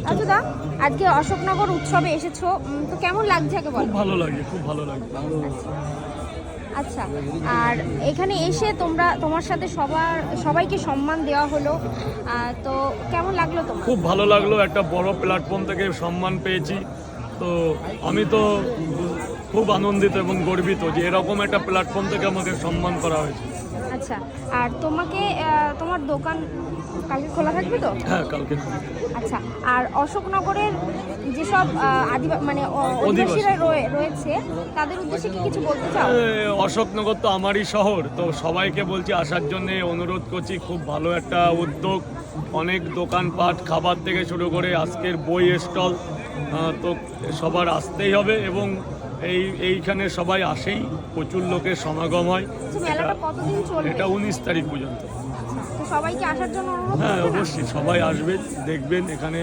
আচ্ছা দা, আজকে অশোকনগর উৎসবে এসেছো, তো কেমন লাগছে আগে বলো। খুব ভালো লাগে, খুব ভালো লাগে। আচ্ছা, আর এখানে এসে তোমার সাথে সবাইকে সম্মান দেওয়া হলো, তো কেমন লাগলো তোমার? খুব ভালো লাগলো, একটা বড় প্ল্যাটফর্ম থেকে সম্মান পেয়েছি। তো আমি তো খুব আনন্দিত এবং গর্বিত যে এরকম একটা প্ল্যাটফর্ম থেকে আমাকে সম্মান করা হয়েছে। আচ্ছা, আর তোমার দোকান কালকে খোলা থাকবে তো? হ্যাঁ, কালকে। আচ্ছা, আর অশোকনগরের যেসব অধিবাসীরা রয়েছে তাদের উদ্দেশ্যে কি কিছু বলতে চাও? অশোকনগর তো আমারই শহর, তো সবাইকে বলছি আসার জন্য অনুরোধ করছি। খুব ভালো একটা উদ্যোগ, অনেক দোকানপাট, খাবার থেকে শুরু করে আজকের বই স্টল, তো সবার আসতেই হবে এবং এইখানে সবাই আসেই, প্রচুর লোকের সমাগম হয়। মেলাটা কতদিন চলবে? এটা 19 তারিখ পর্যন্ত। তো সবাইকে আসার জন্য অনুরোধ হ্যাঁ, করবে না? অবশ্যই সবাই আসবেন, দেখবেন এখানে।